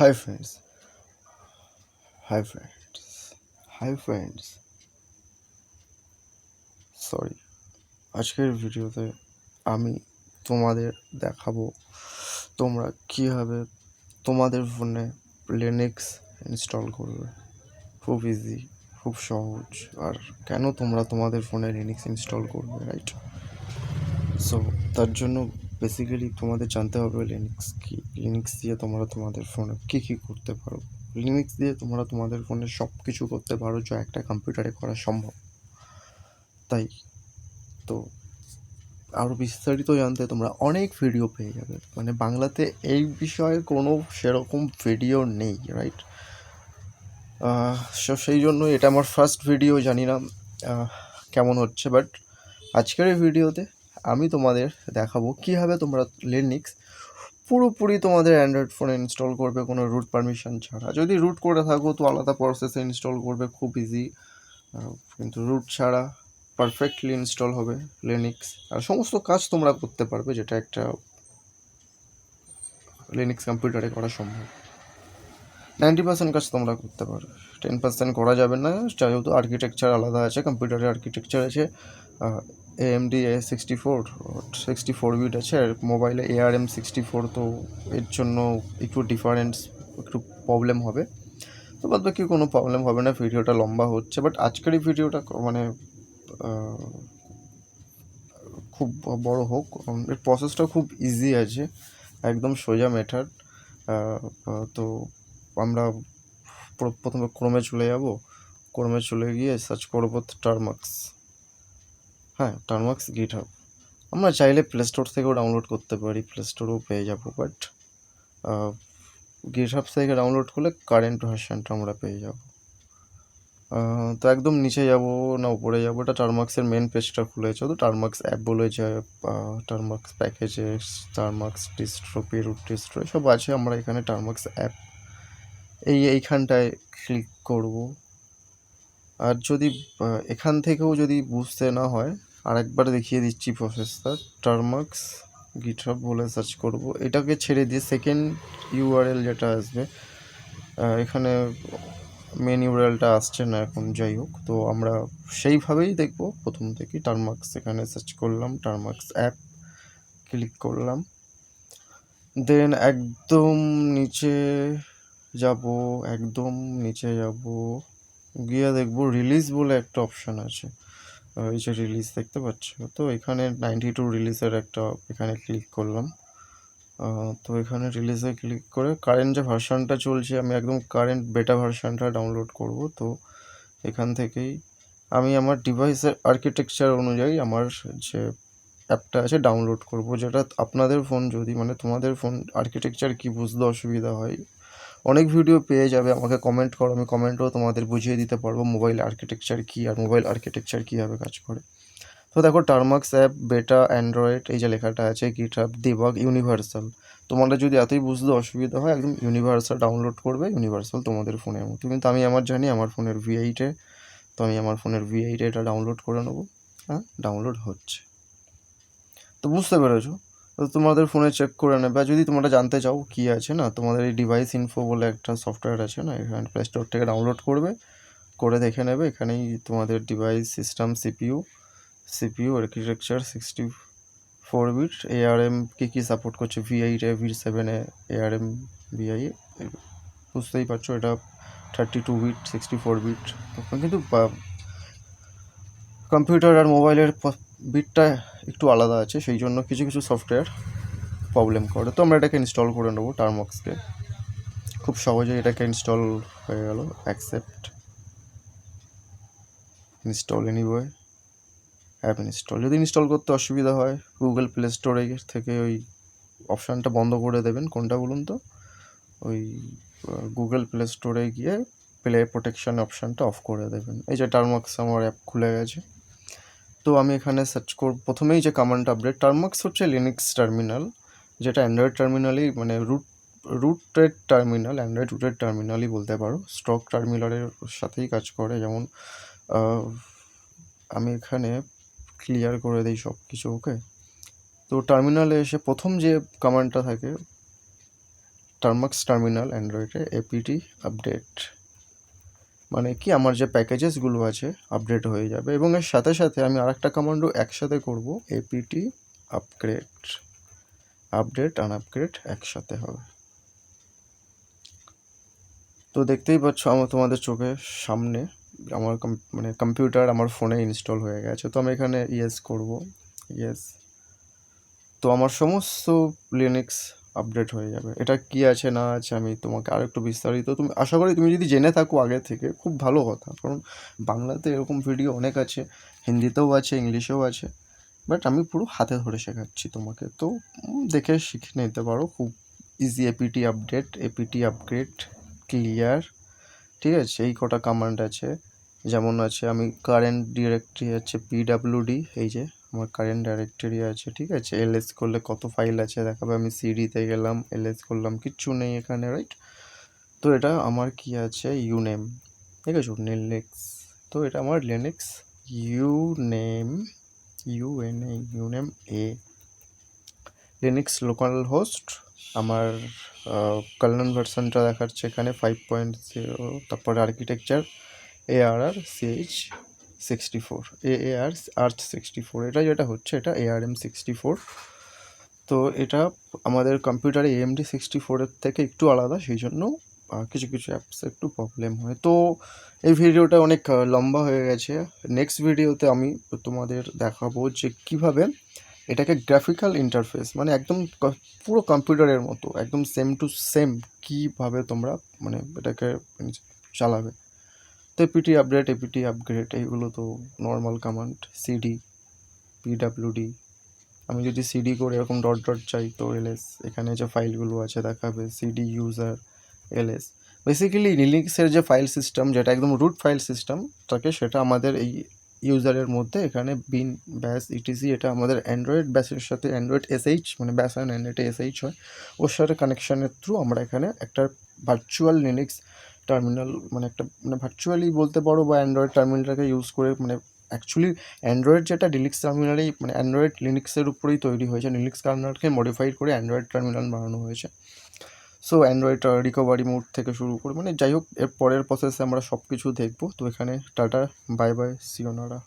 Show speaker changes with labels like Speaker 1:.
Speaker 1: Hi friends hi friends hi friends sorry, আজকের ভিডিওতে আমি তোমাদের দেখাবো তোমরা কীভাবে তোমাদের ফোনে লিনাক্স ইনস্টল করবে। খুব ইজি, খুব সহজ। আর কেন তোমরা তোমাদের ফোনে লিনাক্স ইনস্টল করবে, রাইট? সো তার জন্য বেসিক্যালি তোমাদের জানতে হবে লিনাক্স কি। লিনাক্স দিয়ে তোমরা তোমাদের ফোনে কী কী করতে পারো। লিনাক্স দিয়ে তোমরা তোমাদের ফোনে সব কিছু করতে পারো যা একটা কম্পিউটারে করা সম্ভব। তাই তো আরও বিস্তারিত জানতে তোমরা অনেক ভিডিও পেয়ে যাবে, মানে বাংলাতে এই বিষয়ে কোনো সেরকম ভিডিও নেই, রাইট? সো সেই জন্য এটা আমার ফার্স্ট ভিডিও, জানি না কেমন হচ্ছে, বাট আজকের এই ভিডিওতে আমি তোমাদের দেখাবো কীভাবে তোমরা লিনাক্স পুরোপুরি তোমাদের অ্যান্ড্রয়েড ফোনে ইনস্টল করবে কোনো রুট পারমিশন ছাড়া। যদি রুট করে থাকো তো আলাদা প্রসেসে ইনস্টল করবে, খুব ইজি। কিন্তু রুট ছাড়া পারফেক্টলি ইনস্টল হবে লিনাক্স, আর সমস্ত কাজ তোমরা করতে পারবে যেটা একটা লিনাক্স কম্পিউটারে করা সম্ভব। 90% কাজ তোমরা করতে পারো, 10% করা যাবে না, যেহেতু আর্কিটেকচার আলাদা আছে। কম্পিউটারের আর্কিটেকচার আছে AMD A64 বিট আছে, আর মোবাইলে ARM64, তো এর জন্য একটু ডিফারেন্স, একটু প্রবলেম হবে। তো বাদ বাকি কোনো প্রবলেম হবে না। ভিডিওটা লম্বা হচ্ছে, বাট আজকের এই ভিডিওটা মানে খুব বড় হোক, এর প্রসেসটা খুব ইজি আছে, একদম সোজা মেথড। তো আমরা প্রথমে ক্রোমে চলে যাব। ক্রোমে চলে গিয়ে সার্চ করব টারমাক্স। টারমাক্স গিটহাব। আমরা চাইলে প্লে স্টোর থেকেও ডাউনলোড করতে পারি, প্লে স্টোরেও পেয়ে যাব, বাট গিটহাব থেকে ডাউনলোড করলে কারেন্ট ভার্সানটা আমরা পেয়ে যাব। তো একদম নিচে যাব না উপরে যাব, এটা টারমাক্সের মেন পেজটা খুলেছে। তো টারমাক্স অ্যাপ বলেছে, Termux packages, Termux distro, proot distro সব আছে। আমরা এখানে টারমাক্স অ্যাপ এইখানটায় ক্লিক করব। আর যদি এখান থেকেও যদি বুঝতে না হয়, আরেকবার দেখিয়ে দিচ্ছি প্রসেসটা। টারমাক্স গিটহাব বলে সার্চ করব, এটাকে ছেড়ে দিয়ে সেকেন্ড ইউআরএল যেটা আসবে, এখানে মেন ইউআরএলটা আসছে না এখন, যাই হোক। তো আমরা সেইভাবেই দেখব প্রথম থেকে। টারমাক্স এখানে সার্চ করলাম, টারমাক্স অ্যাপ ক্লিক করলাম, দেন একদম নিচে যাব, গিয়ে দেখবো রিলিজ বলে একটা অপশান আছে। এই যে রিলিজ দেখতে পাচ্ছ, তো এখানে 92 রিলিজের একটা, এখানে ক্লিক করলাম। তো এখানে রিলিজে ক্লিক করে কারেন্ট যে ভার্সানটা চলছে, আমি একদম কারেন্ট বেটা ভার্সানটা ডাউনলোড করব। তো এখান থেকেই আমি আমার ডিভাইসের আর্কিটেকচার অনুযায়ী আমার যে অ্যাপটা আছে ডাউনলোড করব, যেটা আপনাদের ফোন যদি, মানে তোমাদের ফোন আর্কিটেকচার কি বুঝতে অসুবিধা হয়, অনেক ভিডিও পেয়ে যাবে, আমাকে কমেন্ট করো, আমি কমেন্টেও তোমাদের বুঝিয়ে দিতে পারবো মোবাইল আর্কিটেকচার কী আর মোবাইল আর্কিটেকচার কীভাবে কাজ করে। তো দেখো, টারমাক্স অ্যাপ বেটা অ্যান্ড্রয়েড, এই যে লেখাটা আছে গিটহাব ডিবাগ ইউনিভার্সাল। তোমাদের যদি এতই বুঝতে অসুবিধা হয়, একদম ইউনিভার্সাল ডাউনলোড করবে, ইউনিভার্সাল তোমাদের ফোনের মতো। কিন্তু আমি আমার জানি আমার ফোনের V8-এ, তো আমি আমার ফোনের V8-এ এটা ডাউনলোড করে নেবো। ডাউনলোড হচ্ছে, তো বুঝতে পেরেছো। তো তোমাদের ফোনে চেক করে নেবে। আর যদি তোমরা জানতে চাও কী আছে না, তোমাদের এই ডিভাইস ইনফো বলে একটা সফটওয়্যার আছে না, এখানে প্লে স্টোর থেকে ডাউনলোড করবে, করে দেখে নেবে। এখানেই তোমাদের device system, CPU architecture 64 bit, ARM কী সাপোর্ট করছে, V8-এ, V7-এ, ARM VI, বুঝতেই পারছো। এটা 32 বিট, 64 বিট, কিন্তু কম্পিউটার আর মোবাইলের বিটটা একটু আলাদা আছে, সেই জন্য কিছু কিছু সফটওয়্যার প্রবলেম করে। তো আমরা এটাকে ইনস্টল করে নেবো, টারমাক্সকে। খুব সহজেই এটাকে ইনস্টল হয়ে গেল। Accept, install anyway, app install. যদি ইনস্টল করতে অসুবিধা হয়, গুগল প্লে স্টোরে থেকে ওই অপশানটা বন্ধ করে দেবেন। কোনটা বলুন তো? ওই গুগল প্লে স্টোরে গিয়ে প্লে প্রোটেকশন অপশানটা অফ করে দেবেন। এই যে টারমাক্স আমার অ্যাপ খুলে গেছে। তো আমি এখানে সার্চ করব, প্রথমেই যে কমান্ডটা আপডেট। টারমাক্স হচ্ছে লিনাক্স টার্মিনাল, যেটা অ্যান্ড্রয়েড টার্মিনালই, মানে রুটেড টার্মিনাল, অ্যান্ড্রয়েড রুটেড টার্মিনালই বলতে পারো। স্টক টার্মিনালের সাথেই কাজ করে। যেমন আমি এখানে ক্লিয়ার করে দিই সব কিছু, ওকে। তো টার্মিনালে এসে প্রথম যে কমান্ডটা থাকে, টার্মাক্স টার্মিনাল অ্যান্ড্রয়েডে এপিটি আপডেট, মানে কি আমার যে প্যাকেজেসগুলো আছে আপডেট হয়ে যাবে। এবং এর সাথে সাথে আমি আরেকটা কমান্ডও একসাথে করব, এপিটি আপগ্রেড, আপডেট আনআপগ্রেড একসাথে হবে। তো দেখতেই পাচ্ছ আমার তোমাদের চোখের সামনে আমার মানে কম্পিউটার আমার ফোনে ইনস্টল হয়ে গেছে। তো আমি এখানে ইয়েস করব, ইয়েস। তো আমার সমস্ত লিনাক্স আপডেট হয়ে যাবে। এটা কি আছে না আছে আমি তোমাকে আর একটু বিস্তারিত, তুমি আশা করি তুমি যদি জেনে থাকো আগে থেকে খুব ভালো কথা, কারণ বাংলাতে এরকম ভিডিও অনেক আছে, হিন্দিতেও আছে, ইংলিশেও আছে, বাট আমি পুরো হাতে ধরে শেখাচ্ছি তোমাকে। তো দেখে শিখে নিতে পারো, খুব easy. Apt update, apt upgrade, clear, ঠিক আছে। এই কটা কমান্ড আছে, যেমন আছে আমি কারেন্ট ডিরেক্টরি আছে পিডাব্লিউডি, এই যে আমার কারেন্ট ডাইরেক্টরি আছে, ঠিক আছে। এলএস করলে কত ফাইল আছে দেখাবে, আমি সিডিতে গেলাম, এলএস করলাম, কিচ্ছু নেই এখানে, রাইট। তো এটা আমার কি আছে, ইউনেম, ঠিক আছে, লিনাক্স। তো এটা আমার লিনাক্স ইউনেম, ইউএনএ, ইউনেম এ, লিনাক্স লোকাল হোস্ট আমার কার্নেল ভার্সনটা দেখাচ্ছে এখানে 5.0। তারপরে architecture ARR CH64, AAR ARCH64, এটা যেটা হচ্ছে এটা ARM64। তো এটা আমাদের কম্পিউটারে AMD64-এর থেকে একটু আলাদা, সেই জন্য কিছু কিছু অ্যাপসে একটু প্রবলেম হয়। তো এই ভিডিওটা অনেক লম্বা হয়ে গেছে। নেক্সট ভিডিওতে আমি তোমাদের দেখাবো যে কীভাবে এটাকে গ্রাফিক্যাল ইন্টারফেস, মানে একদম পুরো কম্পিউটারের মতো একদম সেম টু সেম কীভাবে তোমরা মানে এটাকে চালাবে। তো এপিটি আপডেট, এপিটি আপগ্রেড এইগুলো তো নর্মাল কমান্ড। সিডি, পিডাব্লিউডি, আমি যদি সিডি করে এরকম ডট ডট চাই তো এলএস, এখানে যে ফাইলগুলো আছে দেখাবে সিডি ইউজার এলএস। বেসিক্যালি লিনাক্সের যে ফাইল সিস্টেম, যেটা একদম রুট ফাইল সিস্টেম থাকে, সেটা আমাদের এই ইউজারের মধ্যে এখানে বিন ব্যাস ইটিসি, এটা আমাদের অ্যান্ড্রয়েড ব্যাসের সাথে অ্যান্ড্রয়েড এসএইচ, মানে ব্যাস অ্যান্ড অ্যান্ড্রয়েড এসএইচ হয়, ওর সাথে কানেকশানের থ্রু আমরা এখানে একটা ভার্চুয়াল লিনাক্স টার্মিনাল, মানে একটা মানে ভার্চুয়ালি বলতে পারো, বা অ্যান্ড্রয়েড টার্মিনালটাকে ইউজ করে, মানে অ্যাকচুয়ালি অ্যান্ড্রয়েড যেটা লিনাক্স টার্মিনালেই, মানে অ্যান্ড্রয়েড লিনাক্সের উপরেই তৈরি হয়েছে, লিনাক্স কার্নেলকে মডিফাইড করে অ্যান্ড্রয়েড টার্মিনাল বানানো হয়েছে। সো অ্যান্ড্রয়েড রিকভারি মোড থেকে শুরু করে, মানে যাই হোক, এর পরের প্রসেসে আমরা সব কিছু দেখবো। তো এখানে টাটা, বাই বাই, সিওনারা।